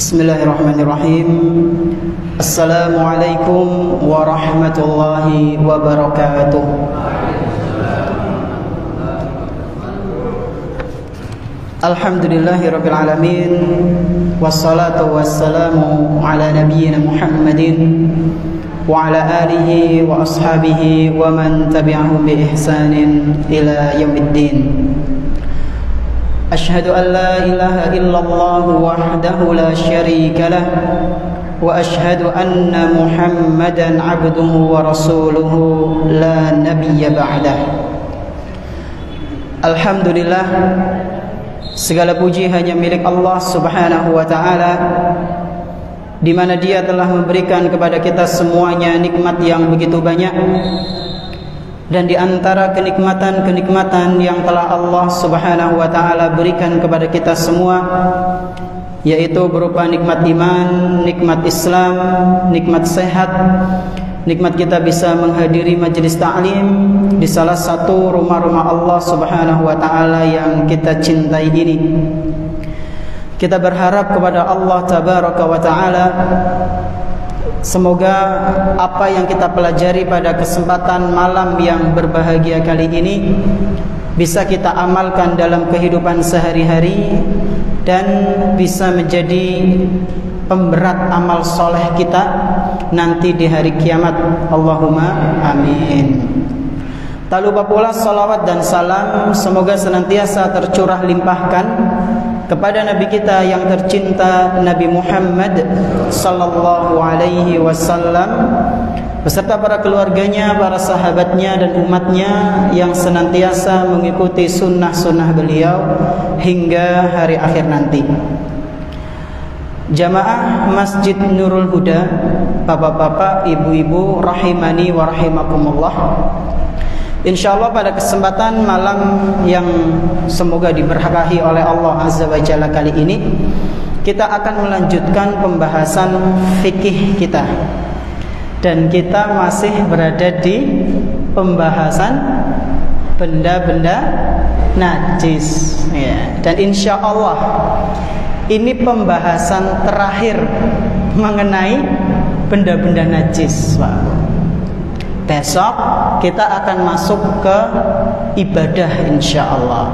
Bismillahirrahmanirrahim. Assalamualaikum warahmatullahi wabarakatuh. Alhamdulillahirabbil alamin. Wassalatu wassalamu ala nabiyyina Muhammadin wa ala alihi wa ashabihi wa man tabi'ahum bi ihsanin ila yaumiddin. Ashhadu an la ilaha illallah wahdahu la syarika lah wa ashhadu anna Muhammadan abduhu wa rasuluhu la nabiyya ba'dah. Alhamdulillah, segala puji hanya milik Allah Subhanahu wa taala, di mana Dia telah memberikan kepada kita semuanya nikmat yang begitu banyak. Dan di antara kenikmatan-kenikmatan yang telah Allah Subhanahu wa taala berikan kepada kita semua, yaitu berupa nikmat iman, nikmat Islam, nikmat sehat, nikmat kita bisa menghadiri majelis ta'lim di salah satu rumah-rumah Allah Subhanahu wa taala yang kita cintai ini. Kita berharap kepada Allah Tabaraka wa taala, semoga apa yang kita pelajari pada kesempatan malam yang berbahagia kali ini bisa kita amalkan dalam kehidupan sehari-hari dan bisa menjadi pemberat amal soleh kita nanti di hari kiamat. Allahumma amin. Tak lupa pula salawat dan salam semoga senantiasa tercurah limpahkan kepada Nabi kita yang tercinta, Nabi Muhammad sallallahu alaihi wasallam, beserta para keluarganya, para sahabatnya dan umatnya yang senantiasa mengikuti sunnah-sunnah beliau hingga hari akhir nanti. Jamaah Masjid Nurul Huda, bapak-bapak, ibu-ibu, rahimani wa rahimakumullah. InsyaAllah pada kesempatan malam yang semoga diberkahi oleh Allah Azza wa Jalla kali ini, kita akan melanjutkan pembahasan fikih kita. Dan kita masih berada di pembahasan benda-benda najis ya. Dan insyaallah ini pembahasan terakhir mengenai benda-benda najis, Pak. Besok kita akan masuk ke ibadah insyaallah.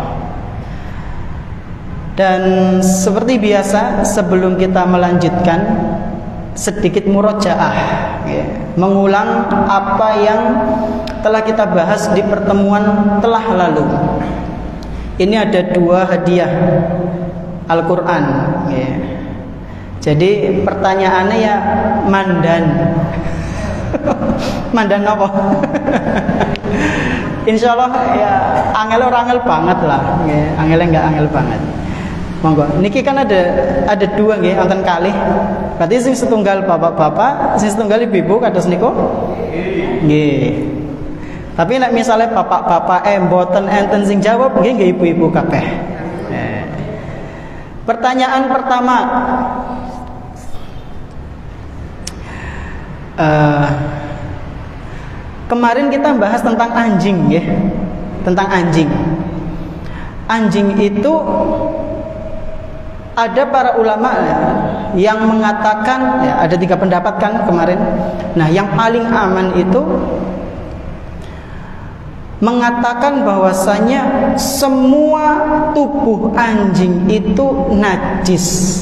Dan seperti biasa, sebelum kita melanjutkan, sedikit murojaah ya, mengulang apa yang telah kita bahas di pertemuan telah lalu. Ini ada 2 hadiah Al-Quran ya. Jadi pertanyaannya ya mandan mandan apa? Insyaallah ya angel banget lah ya, angel enggak angel banget. Monggo. Niki kan ada 2 nggih wonten kalih. Berarti sing setunggal bapak-bapak, sing setunggal ibu-ibu kados niku? Nggih. Tapi nek misale bapak-bapak mboten enten sing jawab, nggih ibu-ibu kabeh. Pertanyaan pertama, kemarin kita bahas tentang anjing ya, tentang anjing. Anjing itu ada para ulama ya, yang mengatakan ya, ada 3 pendapat kan kemarin. Nah, yang paling aman itu mengatakan bahwasanya semua tubuh anjing itu najis.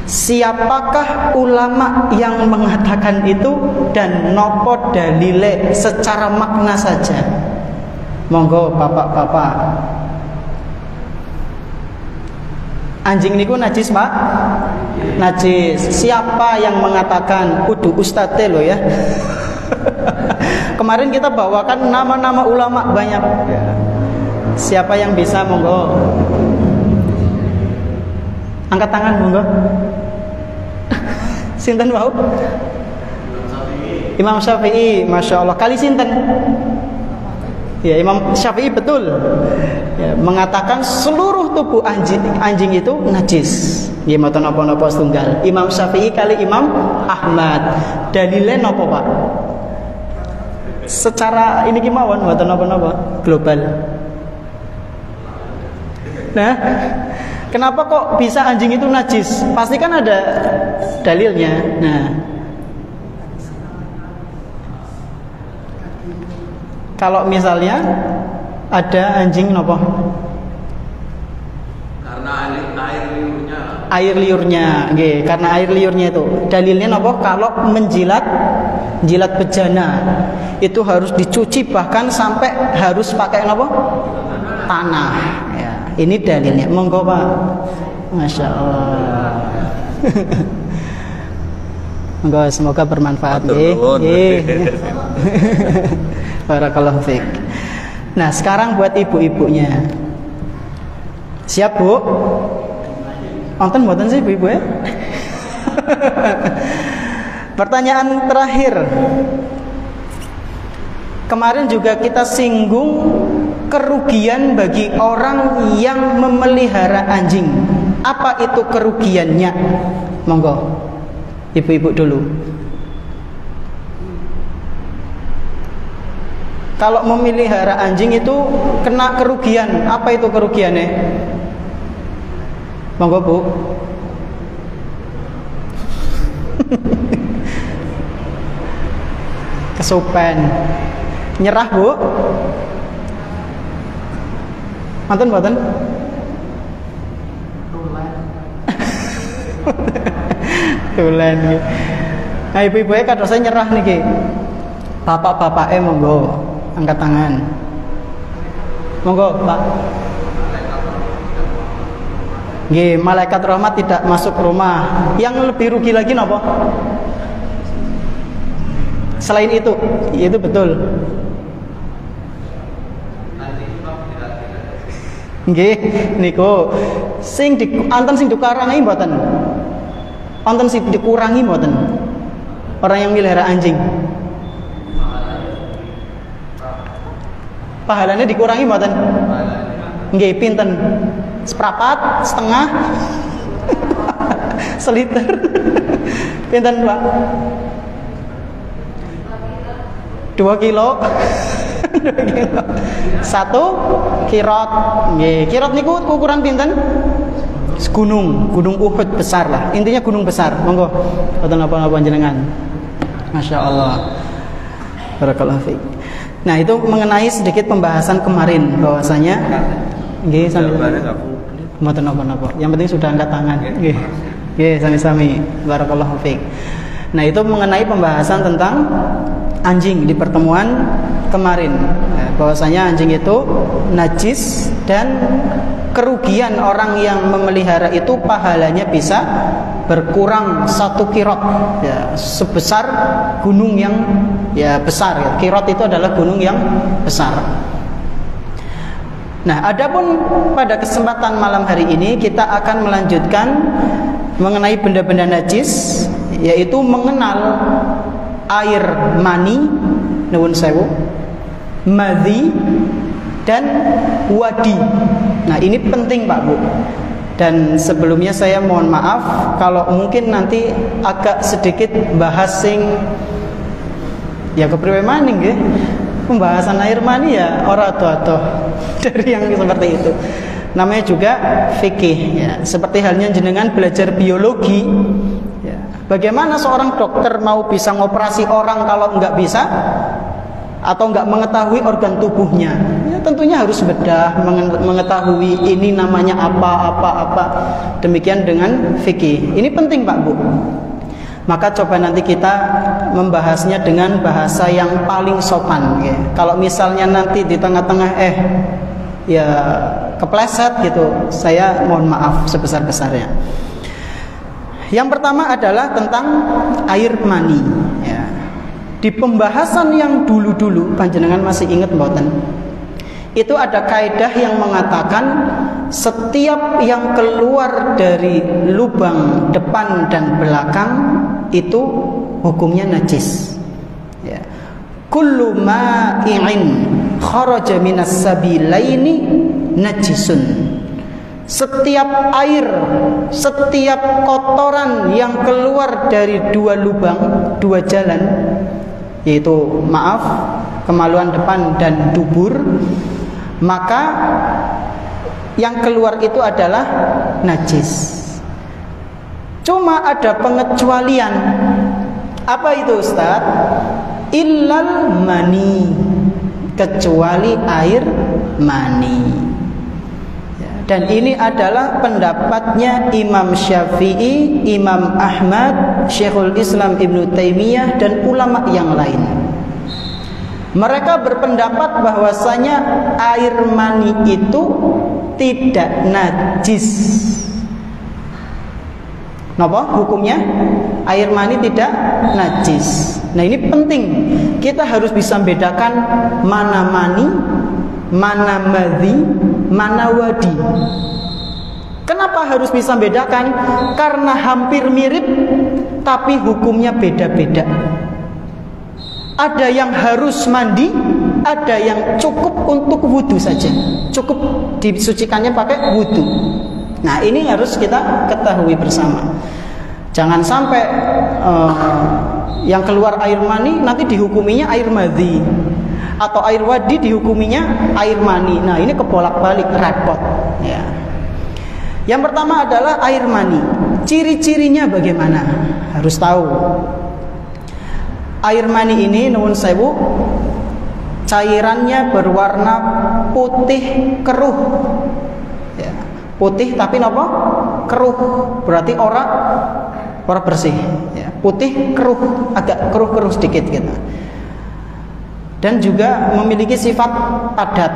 Siapakah ulama yang mengatakan itu dan nopo dalile secara makna saja? Monggo bapak-bapak. Anjing niku najis, Pak? Najis. Siapa yang mengatakan? Kudu ustadz lo ya. Kemarin kita bawakan nama-nama ulama banyak. Siapa yang bisa, monggo. Angkat tangan, monggo. Sinten wau? Imam Syafi'i, masya Allah. Kali sinten? Ya, Imam Syafi'i betul ya, mengatakan seluruh tubuh anjing itu najis. Ya, mboten napa-napa setunggal. Imam Syafi'i kali Imam Ahmad. Dalile napa, Pak? Secara ini kemauan mboten napa-napa global. Nah, Kenapa kok bisa anjing itu najis? Pasti kan ada dalilnya. Nah, kalau misalnya ada anjing nopo? Karena air liurnya. Air liurnya, nggih, karena air liurnya itu. Dalilnya nopo? Kalau jilat bejana itu harus dicuci, bahkan sampai harus pakai nopo? Tanah. Ya, ini dalilnya. Monggo Pak. Masya Allah. Monggo, semoga bermanfaat. Nggih. Barakallahu fiik. Nah, sekarang buat ibu-ibunya. Siap, Bu? Nonton mboten sih ibu-ibu ya? Pertanyaan terakhir. Kemarin juga kita singgung kerugian bagi orang yang memelihara anjing. Apa itu kerugiannya? Monggo, ibu-ibu dulu. Kalau memelihara anjing itu kena kerugian. Apa itu kerugiannya? Monggo, Bu. Kesupen. Nyerah, Bu. Manten mboten? Tulen. Nah, ibu-ibu kadang saya nyerah niki. Bapak-bapake monggo angkat tangan. Monggo, Pak. Nggih, malaikat rahmat tidak masuk rumah. Yang lebih rugi lagi napa? Selain itu betul. Nggih, niku anten sing dikurangi mboten. Anten sing dikurangi mboten. Orang yang melihara anjing. Pahalanya dikurangi mboten? Nggih, pinten? Seprapat, setengah, seliter. Pinten, Pak? 2 kilo. 2 kilo. 1 kirot. Nggih, kirot niku ukuran pinten? Gunung Uhud besar lah. Intinya gunung besar. Monggo. Boten apa-apa jenengan. Masya Allah. Barakallahu fiik. Nah, itu mengenai sedikit pembahasan kemarin bahwasanya nggih sambil mboten napa-napa. Yang penting sudah angkat tangan. Nggih. Nggih, sami-sami. Barakallahu fiik. Nah, itu mengenai pembahasan tentang anjing di pertemuan kemarin. Bahwasanya anjing itu najis dan kerugian orang yang memelihara itu pahalanya bisa berkurang 1 kirot, ya, sebesar gunung yang besar. Ya. Kirot itu adalah gunung yang besar. Nah, adapun pada kesempatan malam hari ini kita akan melanjutkan mengenai benda-benda najis, yaitu mengenal air mani, nuwun sewu, madhi, dan wadi. Nah, ini penting Pak Bu. Dan sebelumnya saya mohon maaf kalau mungkin nanti agak sedikit bahas sing ya kepriwe maning nggih. Pembahasan air mani ya ora ado-ado dari yang seperti itu. Namanya juga fikih ya. Seperti halnya jenengan belajar biologi ya. Bagaimana seorang dokter mau bisa ngoperasi orang kalau enggak bisa atau enggak mengetahui organ tubuhnya? Ya tentunya harus bedah, mengetahui ini namanya apa. Demikian dengan fikih. Ini penting Pak Bu. Maka coba nanti kita membahasnya dengan bahasa yang paling sopan ya. Kalau misalnya nanti di tengah-tengah ya kepleset gitu, saya mohon maaf sebesar-besarnya. Yang pertama adalah tentang air mani ya. Di pembahasan yang dulu-dulu panjenengan masih ingat mboten? Itu ada kaidah yang mengatakan setiap yang keluar dari lubang depan dan belakang itu hukumnya najis. Ya. Kullu ma'i'in kharaja minas sabilaini najisun. Setiap air, setiap kotoran yang keluar dari 2 lubang, 2 jalan, yaitu kemaluan depan dan dubur, maka yang keluar itu adalah najis. Cuma ada pengecualian. Apa itu Ustaz? Illal mani, kecuali air mani. Dan ini adalah pendapatnya Imam Syafi'i, Imam Ahmad, Syekhul Islam Ibnu Taimiyah, dan ulama yang lain. Mereka berpendapat bahwasanya air mani itu tidak najis. Napa hukumnya? Air mani tidak najis. Nah, ini penting. Kita harus bisa membedakan mana mani, mana madhi, mana wadi. Kenapa harus bisa membedakan? Karena hampir mirip tapi hukumnya beda-beda. Ada yang harus mandi, ada yang cukup untuk wudhu saja. Cukup disucikannya pakai wudhu. Nah, ini harus kita ketahui bersama. Jangan sampai yang keluar air mani nanti dihukuminya air madhi, atau air wadi dihukuminya air mani. Nah, ini kebolak-balik, repot ya. Yang pertama adalah air mani. Ciri-cirinya bagaimana? Harus tahu. Air mani ini, nuwun sewu, cairannya berwarna putih keruh ya. Putih tapi napa? Keruh. Berarti orang bersih ya. Putih keruh, agak keruh-keruh sedikit gitu. Dan juga memiliki sifat padat.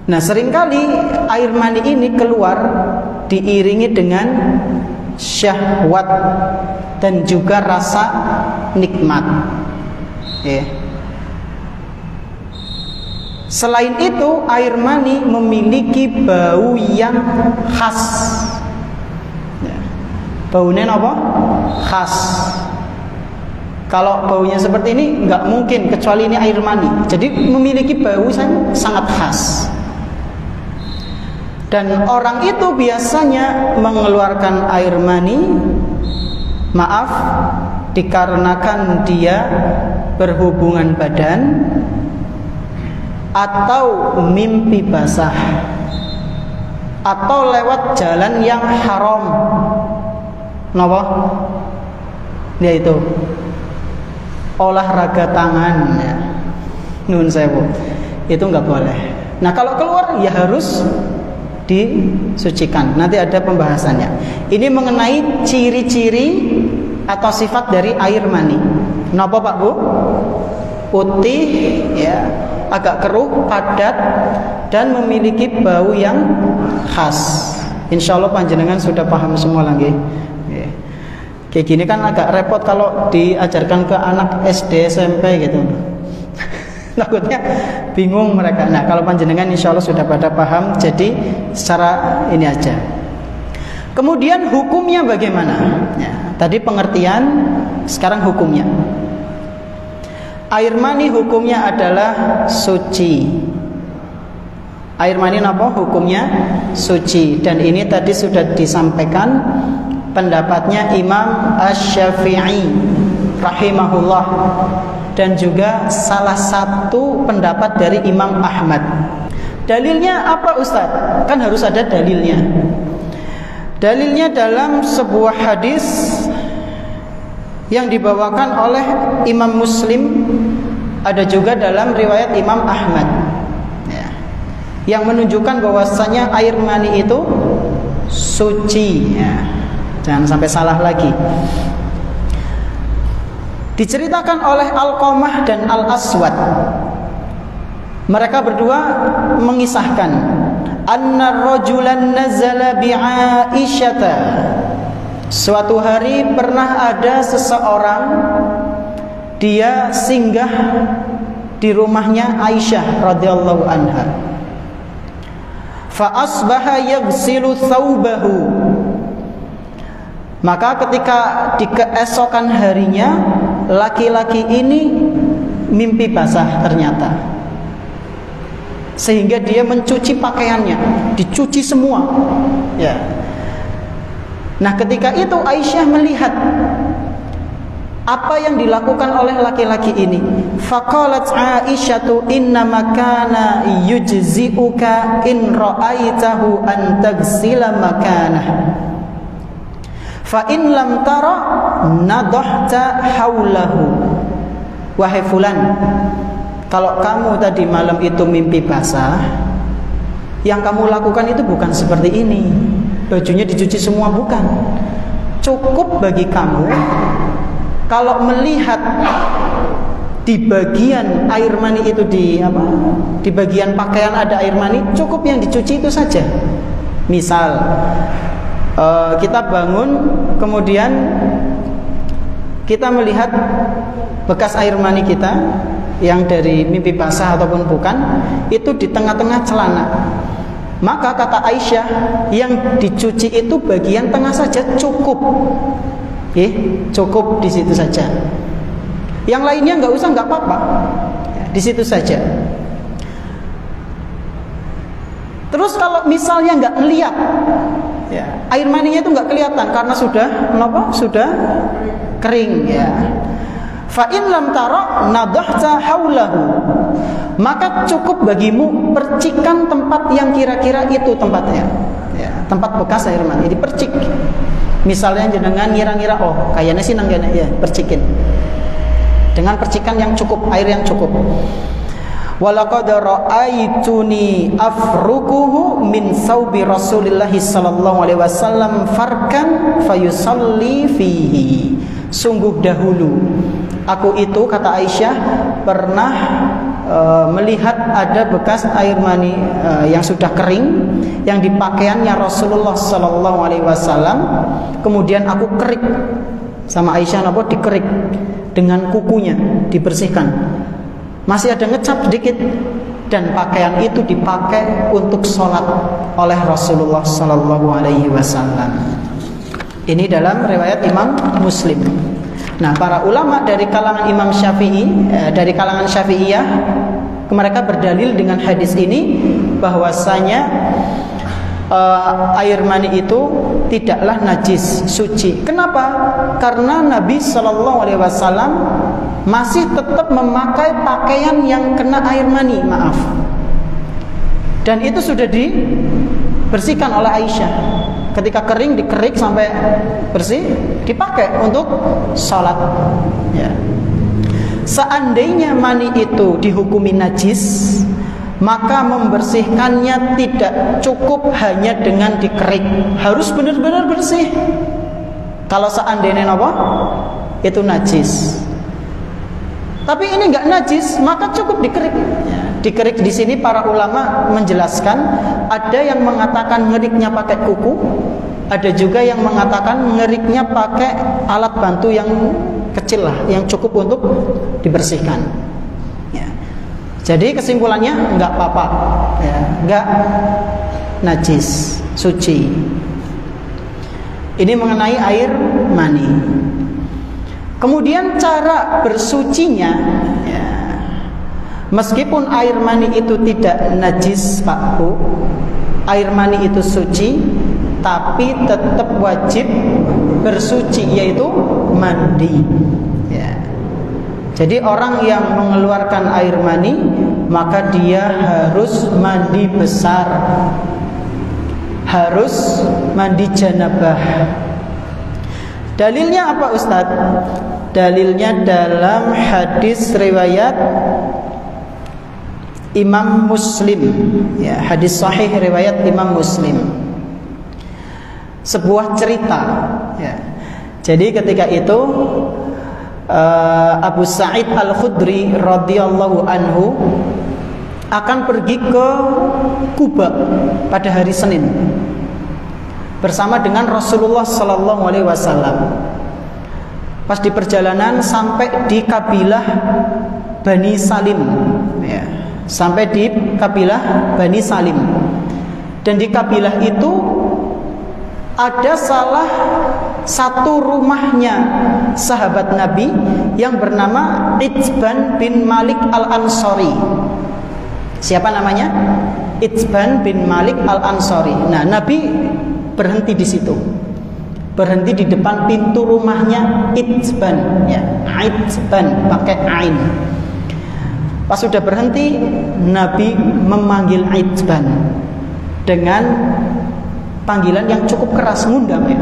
Nah, seringkali air mani ini keluar diiringi dengan syahwat dan juga rasa nikmat ya. Selain itu, air mani memiliki bau yang khas ya. Baunya apa? Khas. Kalau baunya seperti ini nggak mungkin, kecuali ini air mani. Jadi memiliki bau yang sangat khas. Dan orang itu biasanya mengeluarkan air mani, maaf, dikarenakan dia berhubungan badan atau mimpi basah atau lewat jalan yang haram. Napa? Yaitu olahraga tangan ya. Nun sewu. Itu nggak boleh. Nah, kalau keluar ya harus disucikan. Nanti ada pembahasannya. Ini mengenai ciri-ciri atau sifat dari air mani. Napa Pak Bu? Putih ya, agak keruh, padat, dan memiliki bau yang khas. Insya Allah panjenengan sudah paham semua lagi. Kayak gini kan agak repot kalau diajarkan ke anak SD, SMP gitu. Takutnya bingung mereka. Nah, kalau panjenengan insya Allah sudah pada paham, jadi secara ini aja. Kemudian hukumnya bagaimana? Ya, tadi pengertian, sekarang hukumnya. Air mani hukumnya adalah suci. Air mani apa? Hukumnya suci. Dan ini tadi sudah disampaikan pendapatnya Imam Asy-Syafi'i rahimahullah, dan juga salah satu pendapat dari Imam Ahmad. Dalilnya apa Ustaz? Kan harus ada dalilnya. Dalilnya dalam sebuah hadis yang dibawakan oleh Imam Muslim, ada juga dalam riwayat Imam Ahmad ya, yang menunjukkan bahwasanya air mani itu suci ya. Jangan sampai salah lagi. Diceritakan oleh Alqamah dan Al-Aswad, mereka berdua mengisahkan anna rajulan nazala bi'Aisyata. Suatu hari pernah ada seseorang, dia singgah di rumahnya Aisyah radhiyallahu anha. Fa asbaha yaghsilu thawbahu. Maka ketika di keesokan harinya, laki-laki ini mimpi basah ternyata, sehingga dia mencuci pakaiannya, dicuci semua ya. Nah, ketika itu Aisyah melihat apa yang dilakukan oleh laki-laki ini. Faqalat Aisyatu innama kana yujzi'uka in ra'aitahu an taghsila makanah fa in lam tara nadahta haulahu. Wahai fulan, kalau kamu tadi malam itu mimpi basah, yang kamu lakukan itu bukan seperti ini, bajunya dicuci semua, bukan. Cukup bagi kamu kalau melihat di bagian air mani itu di bagian pakaian ada air mani, cukup yang dicuci itu saja. Misal kita bangun, kemudian kita melihat bekas air mani kita yang dari mimpi basah ataupun bukan, itu di tengah-tengah celana. Maka kata Aisyah, yang dicuci itu bagian tengah saja cukup. Cukup di situ saja. Yang lainnya nggak usah, nggak apa-apa, di situ saja. Terus kalau misalnya nggak ngeliat, air maninya itu nggak kelihatan karena sudah kering, Fa in lam tara nadahta haulahu, maka cukup bagimu percikan tempat yang kira-kira itu tempatnya, tempat bekas air mani dipercik. Misalnya jenengan ngira-ngira, oh kayaknya sih nanggana, percikin dengan percikan yang cukup, air yang cukup. Walaqad ra'aituni afruquhu min saubi Rasulillah sallallahu alaihi wasallam farkan fayusalli fihi. Sungguh dahulu aku itu, kata Aisyah, pernah melihat ada bekas air mani yang sudah kering yang di pakaiannya Rasulullah sallallahu alaihi wasallam. Kemudian aku kerik sama Aisyah, dikerik dengan kukunya, dibersihkan. Masih ada ngecap sedikit, dan pakaian itu dipakai untuk sholat oleh Rasulullah sallallahu alaihi wasallam. Ini dalam riwayat Imam Muslim. Nah, para ulama dari kalangan Imam Syafi'i, dari kalangan Syafi'iyah, mereka berdalil dengan hadis ini bahwasanya air mani itu tidaklah najis, suci. Kenapa? Karena Nabi Shallallahu Alaihi Wasallam masih tetap memakai pakaian yang kena air mani, dan itu sudah dibersihkan oleh Aisyah. Ketika kering, dikerik sampai bersih, dipakai untuk sholat. Seandainya mani itu dihukumi najis, maka membersihkannya tidak cukup hanya dengan dikerik, harus benar-benar bersih. Kalau seandainya itu najis, tapi ini enggak najis, maka cukup dikerik. Dikerik di sini para ulama menjelaskan, ada yang mengatakan ngeriknya pakai kuku, ada juga yang mengatakan ngeriknya pakai alat bantu yang kecil lah, yang cukup untuk dibersihkan. Jadi kesimpulannya enggak apa-apa, enggak najis, suci. Ini mengenai air mani. Kemudian cara bersucinya, meskipun air mani itu tidak najis, Pak Bu, air mani itu suci, tapi tetap wajib bersuci, yaitu mandi. Jadi orang yang mengeluarkan air mani, maka dia harus mandi besar, harus mandi janabah. Dalilnya apa, Ustadz? Dalilnya dalam hadis riwayat Imam Muslim, hadis sahih riwayat Imam Muslim. Sebuah cerita, Jadi ketika itu Abu Sa'id Al-Khudri radhiyallahu anhu akan pergi ke Kuba pada hari Senin bersama dengan Rasulullah sallallahu alaihi wasallam. Pas di perjalanan sampai di kabilah Bani Salim, sampai di kabilah Bani Salim, dan di kabilah itu ada salah satu rumahnya sahabat Nabi yang bernama Itzban bin Malik Al-Ansari. Siapa namanya? Itzban bin Malik Al-Ansari. Nah, Nabi berhenti di situ, berhenti di depan pintu rumahnya Itzban. Itban, pakai ain. Pas sudah berhenti, Nabi memanggil Itban dengan panggilan yang cukup keras, ngundang ya.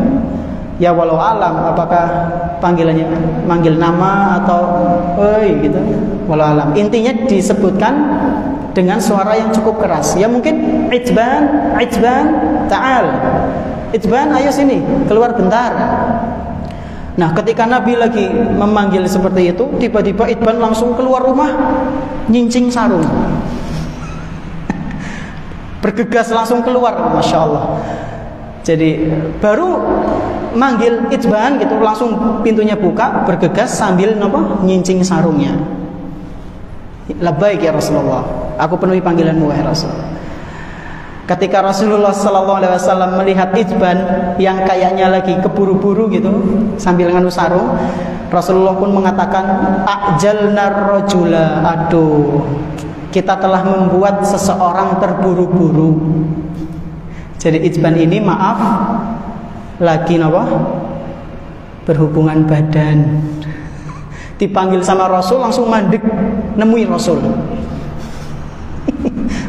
Ya walau alam apakah panggilannya manggil nama atau oi gitu. Walau alam. Intinya disebutkan dengan suara yang cukup keras. Ya mungkin Itban, ta'al. Itban, ayo sini, keluar bentar. Nah, ketika Nabi lagi memanggil seperti itu, tiba-tiba Itban langsung keluar rumah, nyincing sarung. Bergegas langsung keluar, Masya Allah. Jadi baru manggil Itban gitu, langsung pintunya buka, bergegas sambil nyincing sarungnya. Labbaik ya Rasulullah, aku penuhi panggilanmu wahai Rasul. Ketika Rasulullah SAW melihat Itban yang kayaknya lagi keburu-buru gitu sambil nganu sarung, Rasulullah pun mengatakan, ajalnar rajula, aduh, kita telah membuat seseorang terburu-buru. Jadi Itban ini maaf lagi berhubungan badan. Dipanggil sama Rasul langsung mandek nemui Rasul.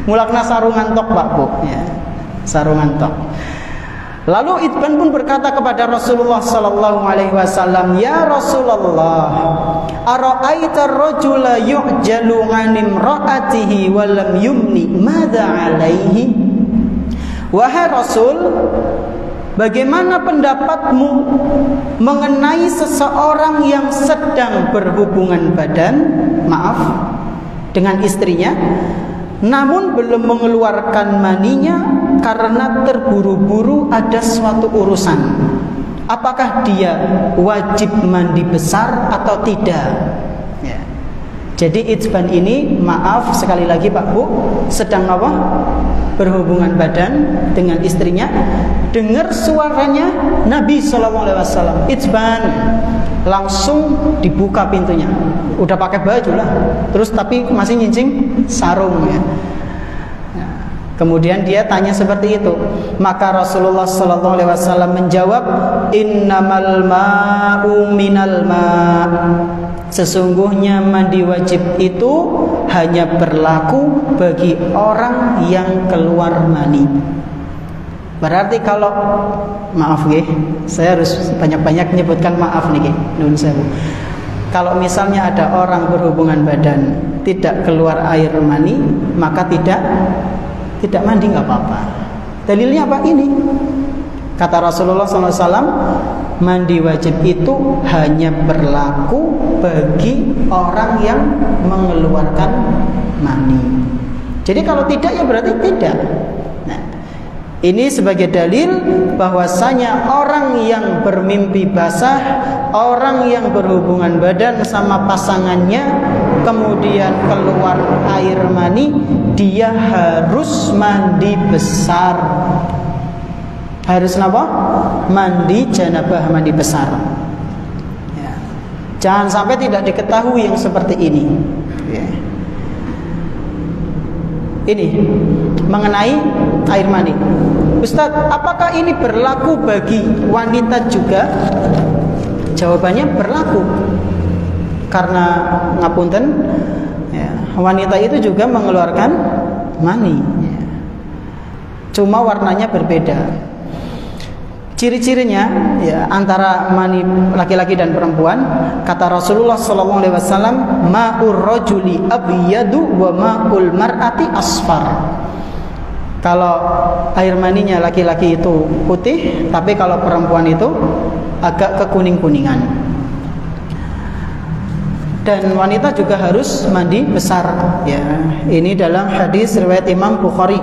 Mulakna sarungan tok Pak Bu ya. Sarungan tok. Lalu Itban pun berkata kepada Rasulullah sallallahu alaihi wasallam, "Ya Rasulullah, ara'aita ar-rajula yu'jalu 'an imra'atihi wa lam yumni, madza 'alaihi?" Wahai Rasul, bagaimana pendapatmu mengenai seseorang yang sedang berhubungan badan, maaf, dengan istrinya, namun belum mengeluarkan maninya karena terburu-buru ada suatu urusan? Apakah dia wajib mandi besar atau tidak? Ya. Jadi Itban ini, maaf sekali lagi Pak Bu, sedang berhubungan badan dengan istrinya. Dengar suaranya Nabi SAW, Itban, langsung dibuka pintunya. Udah pakai baju lah, terus tapi masih nyincing sarung ya. Kemudian dia tanya seperti itu. Maka Rasulullah SAW menjawab, innamal ma'u minal ma'. Sesungguhnya mandi wajib itu hanya berlaku bagi orang yang keluar mani. Berarti kalau, maaf nggih, saya harus banyak-banyak menyebutkan maaf nih, nun sewu. Kalau misalnya ada orang berhubungan badan tidak keluar air mani, maka tidak mandi, nggak apa-apa. Dalilnya apa ini? Kata Rasulullah SAW, mandi wajib itu hanya berlaku bagi orang yang mengeluarkan mani. Jadi kalau tidak ya berarti tidak. Nah, ini sebagai dalil bahwasanya orang yang bermimpi basah, orang yang berhubungan badan sama pasangannya, kemudian keluar air mani, dia harus mandi besar. Harus apa? Mandi janabah, mandi besar ya. Jangan sampai tidak diketahui yang seperti ini ya. Ini mengenai air mani. Ustaz, apakah ini berlaku bagi wanita juga? Jawabannya berlaku. Karena ngapunten ya, wanita itu juga mengeluarkan mani ya. Cuma warnanya berbeda. Ciri-cirinya ya, antara mani laki-laki dan perempuan, kata Rasulullah SAW, ma'ur rajuli abyadu wa ma'ul mar'ati asfar. Kalau air maninya laki-laki itu putih, tapi kalau perempuan itu agak kekuning-kuningan. Dan wanita juga harus mandi besar ya. Ini dalam hadis riwayat Imam Bukhari,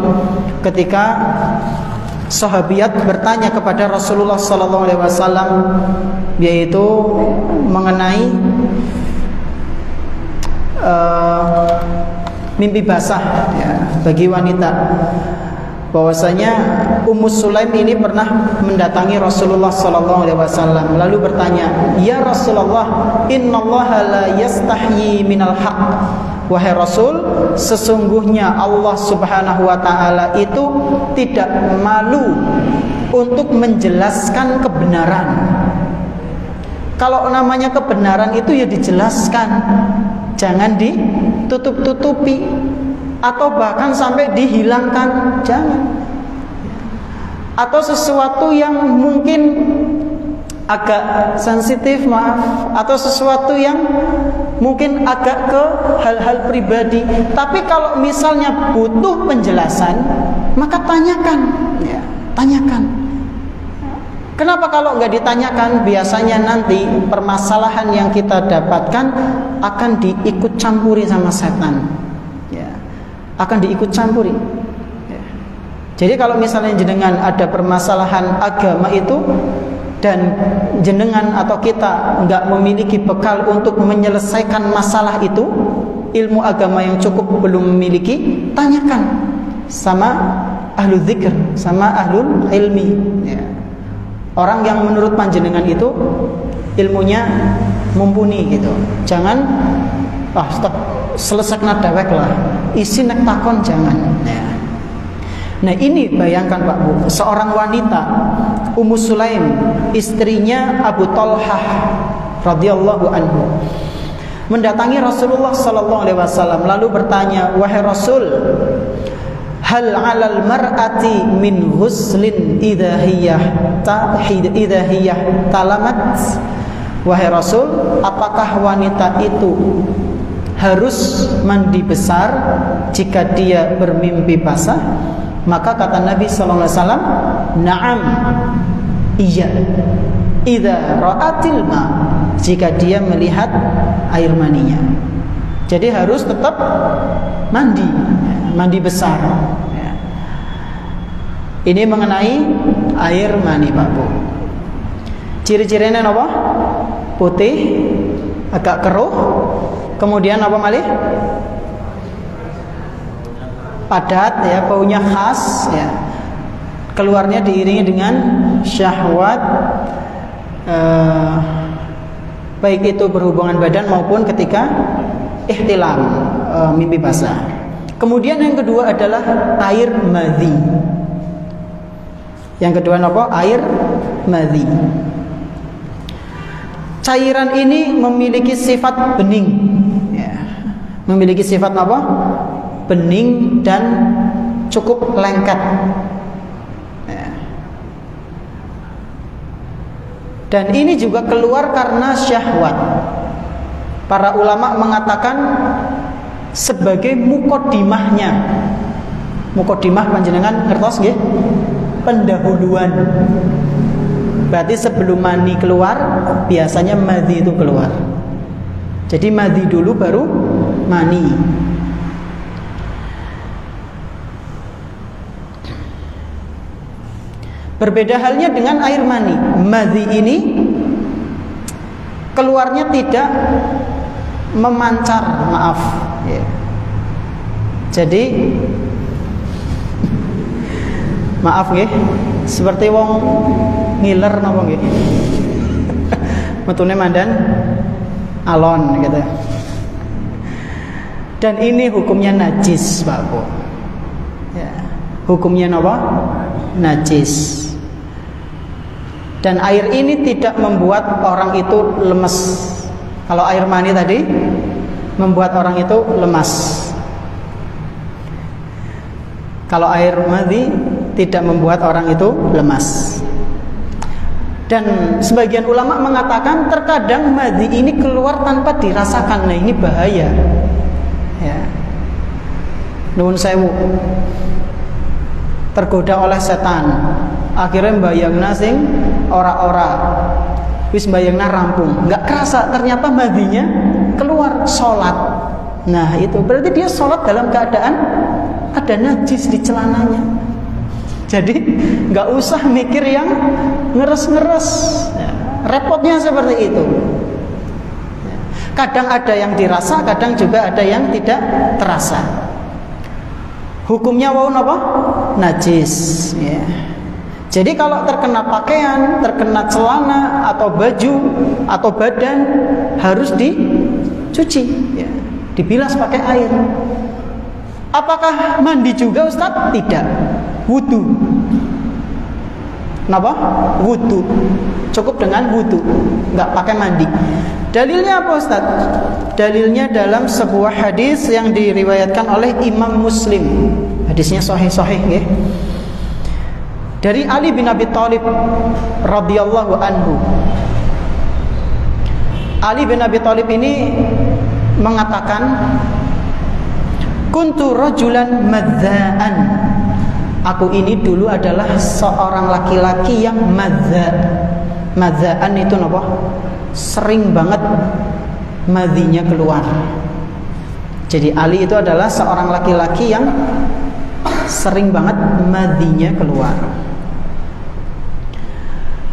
ketika sahabiat bertanya kepada Rasulullah SAW, yaitu mengenai mimpi basah ya, bagi wanita. Bahwasanya Ummu Sulaim ini pernah mendatangi Rasulullah SAW, lalu bertanya, ya Rasulullah, innallaha la yastahyi minal haq. Wahai Rasul, sesungguhnya Allah Subhanahu wa ta'ala itu tidak malu untuk menjelaskan kebenaran. Kalau namanya kebenaran itu ya dijelaskan, jangan ditutup-tutupi atau bahkan sampai dihilangkan, jangan. Atau sesuatu yang mungkin agak sensitif, maaf, atau sesuatu yang mungkin agak ke hal-hal pribadi, tapi kalau misalnya butuh penjelasan, maka tanyakan, ya, tanyakan. Kenapa kalau nggak ditanyakan? Biasanya nanti permasalahan yang kita dapatkan akan diikut campuri sama setan, ya, akan diikut campuri. Ya. Jadi kalau misalnya jenengan ada permasalahan agama itu dan jenengan atau kita nggak memiliki bekal untuk menyelesaikan masalah itu, ilmu agama yang cukup belum memiliki, tanyakan sama ahlul dzikr, sama ahlul ilmi, ya. Orang yang menurut panjenengan itu ilmunya mumpuni gitu. Jangan stop selesaikan dewek lah, isi nek takon jangan, ya. Nah ini bayangkan Pak Bu, seorang wanita Ummu Sulaim, istrinya Abu Talhah radhiyallahu anhu, mendatangi Rasulullah sallallahu alaihi wasallam lalu bertanya, "Wahai Rasul, hal 'alal mar'ati min ghuslin idza hiya talamat?" Wahai Rasul, apakah wanita itu harus mandi besar jika dia bermimpi basah? Maka kata Nabi sallallahu alaihi wasallam, "Na'am." Iya. Idza ra'atil ma, jika dia melihat air maninya. Jadi harus tetap mandi, mandi besar. Ya. Ini mengenai air mani Pak Bu. Ciri-cirinya apa? Putih, agak keruh, kemudian apa malih? Padat, ya, baunya khas, ya. Keluarnya diiringi dengan syahwat, baik itu berhubungan badan maupun ketika ihtilam, mimpi basah. Kemudian yang kedua adalah air madhi. Yang kedua apa? Air madhi. Cairan ini memiliki sifat bening, ya. Memiliki sifat apa? Bening dan cukup lengket, ya. Dan ini juga keluar karena syahwat. Para ulama mengatakan sebagai mukodimahnya. Mukodimah panjenengan ngertos nggih? Pendahuluan. Berarti sebelum mani keluar, biasanya madhi itu keluar. Jadi madhi dulu baru mani. Berbeda halnya dengan air mani. Madhi ini keluarnya tidak memancar, maaf, ya. Jadi maaf nggih, seperti wong ngiler napa nggih. Metune mandan alon gitu. Dan ini hukumnya najis, Pak Bu. Ya, hukumnya napa? Najis. Dan air ini tidak membuat orang itu lemes. Kalau air mani tadi membuat orang itu lemas. Kalau air madhi tidak membuat orang itu lemas. Dan sebagian ulama mengatakan terkadang madhi ini keluar tanpa dirasakan. Nah ini bahaya, ya. Nuwun sewu, tergoda oleh setan, akhirnya mbayangna sing ora-ora, wis mbayangna rampung, nggak kerasa ternyata madhinya keluar, sholat. Nah itu berarti dia sholat dalam keadaan ada najis di celananya. Jadi nggak usah mikir yang ngeres-ngeres, ya, repotnya seperti itu. Kadang ada yang dirasa, kadang juga ada yang tidak terasa. Hukumnya wau apa? Najis, ya. Jadi kalau terkena pakaian, terkena celana atau baju atau badan harus dicuci, ya, dibilas pakai air. Apakah mandi juga Ustaz? Tidak. Wudu. Napa? Wudu. Cukup dengan wudu, nggak pakai mandi. Dalilnya apa Ustaz? Dalilnya dalam sebuah hadis yang diriwayatkan oleh Imam Muslim. Hadisnya sahih nggih. Dari Ali bin Abi Thalib radhiyallahu anhu. Ali bin Abi Thalib ini mengatakan, kuntu rajulan madzaan. Aku ini dulu adalah seorang laki-laki yang madzaan itu apa? Sering banget madhinya keluar. Jadi Ali itu adalah seorang laki-laki yang sering banget madhinya keluar.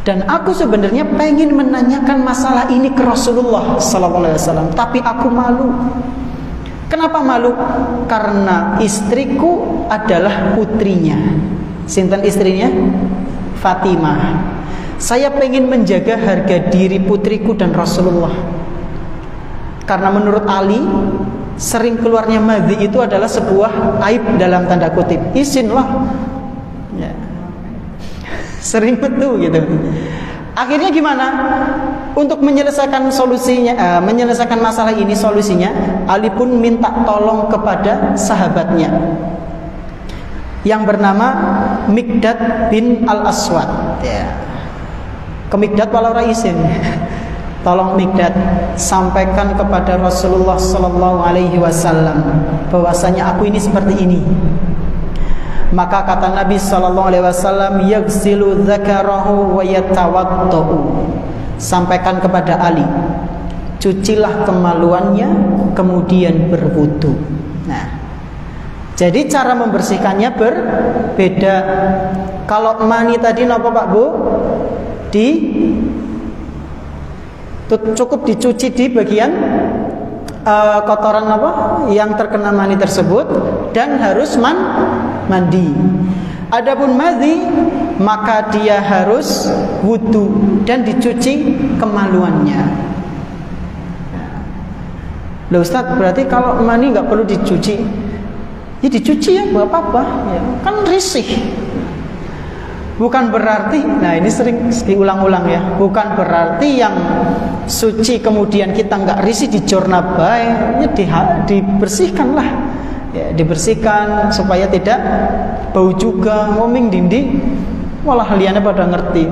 Dan aku sebenarnya pengen menanyakan masalah ini ke Rasulullah SAW, tapi aku malu. Kenapa malu? Karena istriku adalah putrinya. Sinten istrinya? Fatimah. Saya pengen menjaga harga diri putriku dan Rasulullah. Karena menurut Ali, sering keluarnya madhi itu adalah sebuah aib dalam tanda kutip. Izinlah. Ya. Sering betul gitu. Akhirnya gimana? Untuk menyelesaikan solusinya, menyelesaikan masalah ini, solusinya Ali pun minta tolong kepada sahabatnya yang bernama Miqdad bin Al-Aswad. Ya. Ke Miqdad walau raisin. Tolong Miqdad sampaikan kepada Rasulullah sallallahu alaihi wasallam bahwasanya aku ini seperti ini. Maka kata Nabi sallallahu alaihi wasallam, yaghsilu dzakarahu wa yatawaddau. Sampaikan kepada Ali, cucilah kemaluannya kemudian berwudu. Nah, jadi cara membersihkannya berbeda. Kalau mani tadi napa Pak Bu? Cukup dicuci di bagian kotoran apa yang terkena mani tersebut dan harus mandi. Adapun madhi, maka dia harus wudu dan dicuci kemaluannya. Loh Ustaz, berarti kalau mani nggak perlu dicuci? Ya dicuci ya, nggak apa-apa. Ya, kan risih. Bukan berarti, nah ini sering diulang-ulang ya. Bukan berarti yang suci kemudian kita nggak risih dijorna bae, ya dibersihkanlah. Ya, dibersihkan supaya tidak bau juga, ngoming dinding. Walah liane pada ngerti,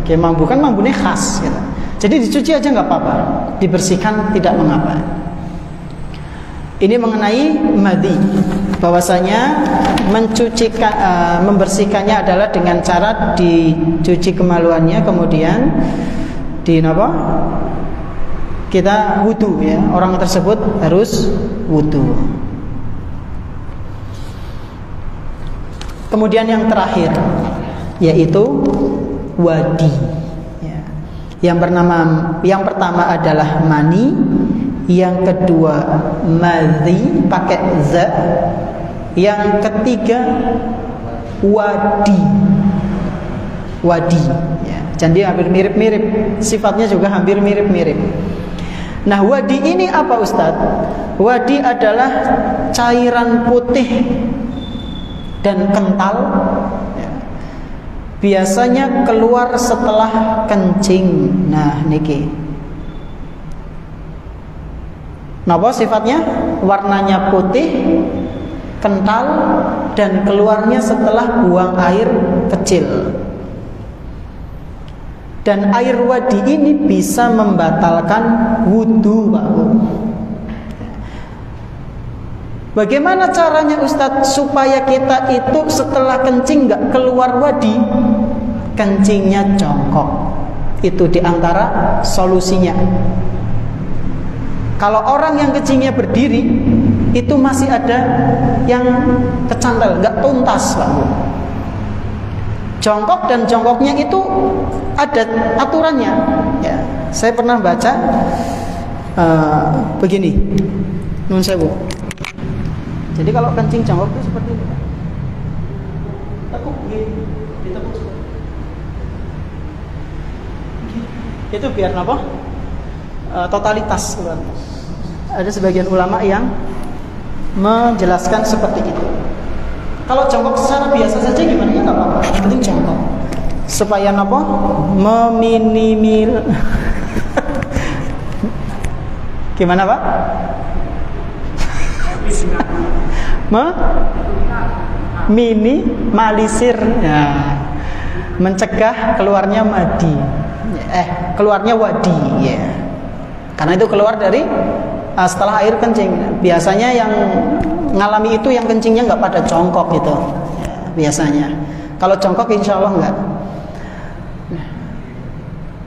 kayak mambu kan mambunya khas. Gitu. Jadi dicuci aja nggak apa-apa, dibersihkan tidak mengapa. Ini mengenai madhi, bahwasanya membersihkannya adalah dengan cara dicuci kemaluannya, kemudian kita wudu ya, orang tersebut harus wudu. Kemudian yang terakhir yaitu wadi. Ya. Yang pertama adalah mani, yang kedua madhi pakai za, yang ketiga wadi. Ya. Jadi hampir mirip-mirip, sifatnya juga hampir mirip-mirip. Nah, wadi ini apa Ustadz? Wadi adalah cairan putih dan kental, ya. Biasanya keluar setelah kencing. Nah niki napa sifatnya? Warnanya putih, kental, dan keluarnya setelah buang air kecil. Dan air wadi ini bisa membatalkan wudu, Pak Bu. Bagaimana caranya Ustadz supaya kita itu setelah kencing nggak keluar wadi? Kencingnya jongkok. Itu diantara solusinya. Kalau orang yang kencingnya berdiri, itu masih ada yang kecantol, nggak tuntas, Pak Bu. Jongkok dan jongkoknya itu ada aturannya. Ya, saya pernah baca begini, nun sewu. Jadi kalau kencing jongkok itu seperti ini. Tekuk gini, ditekuk seperti ini. Itu biar apa? Totalitas. Ada sebagian ulama yang menjelaskan seperti itu. Kalau jongkok secara biasa saja gimana? Ya nggak apa-apa. Yang penting jongkok. supaya apa? Meminimil. Gimana Pak? Minimalisir, ya. Mencegah keluarnya madi, keluarnya wadi, ya. Karena itu keluar dari setelah air kencing. Biasanya yang ngalami itu yang kencingnya nggak pada congkok gitu, ya, biasanya. Kalau congkok insya Allah nggak.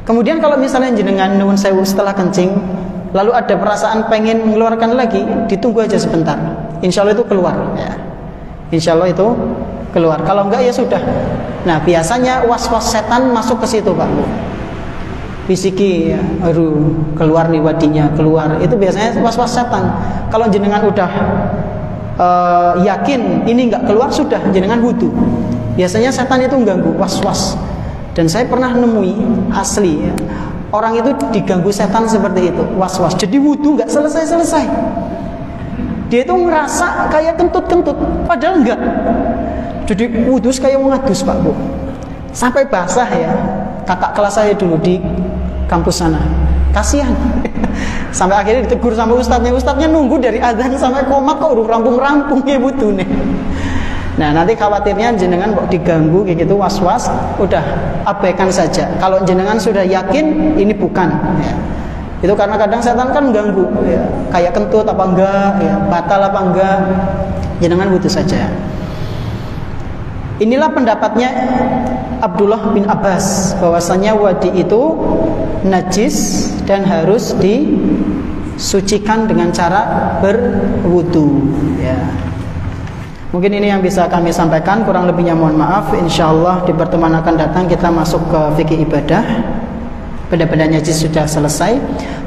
Kemudian kalau misalnya jenengan nuwun sewu setelah kencing, lalu ada perasaan pengen mengeluarkan lagi, ditunggu aja sebentar. Insya Allah itu keluar, ya. Insya Allah itu keluar. Kalau enggak ya sudah. Nah biasanya was-was setan masuk ke situ Pak Bu. Bisiki, ya, aduh keluar nih wadinya, keluar. Itu biasanya was-was setan. Kalau jenengan udah yakin ini enggak keluar, sudah jenengan wudu. Biasanya setan itu mengganggu, was-was. Dan saya pernah nemui asli, ya, orang itu diganggu setan seperti itu, was-was. Jadi wudu enggak selesai-selesai. Dia itu ngerasa kayak kentut-kentut, padahal enggak. Jadi wudus kayak mengadus Pak Bu, sampai basah ya. Kakak kelas saya dulu di kampus sana, kasihan. Sampai akhirnya ditegur sama ustadznya. Ustadznya nunggu dari azan sampai komat kok udah rampung-rampung ya butuh nih. Nah nanti khawatirnya jenengan kok diganggu kayak gitu was-was, udah abaikan saja. Kalau jenengan sudah yakin ini bukan, ya. Itu karena kadang setan kan ganggu, ya. Kayak kentut apa enggak, ya. Batal apa enggak, jenengan butuh saja. Inilah pendapatnya Abdullah bin Abbas, bahwasanya wadi itu najis dan harus disucikan dengan cara berwudu, ya. Mungkin ini yang bisa kami sampaikan, kurang lebihnya mohon maaf. Insyaallah di pertemuan akan datang kita masuk ke fikih ibadah. Benda-benda najis sudah selesai.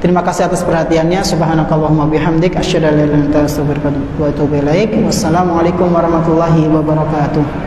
Terima kasih atas perhatiannya. Subhanakallahumma bihamdik asyhadu an la ilaha illa anta astaghfiruka wa atubu ilaik. Wassalamualaikum warahmatullahi wabarakatuh.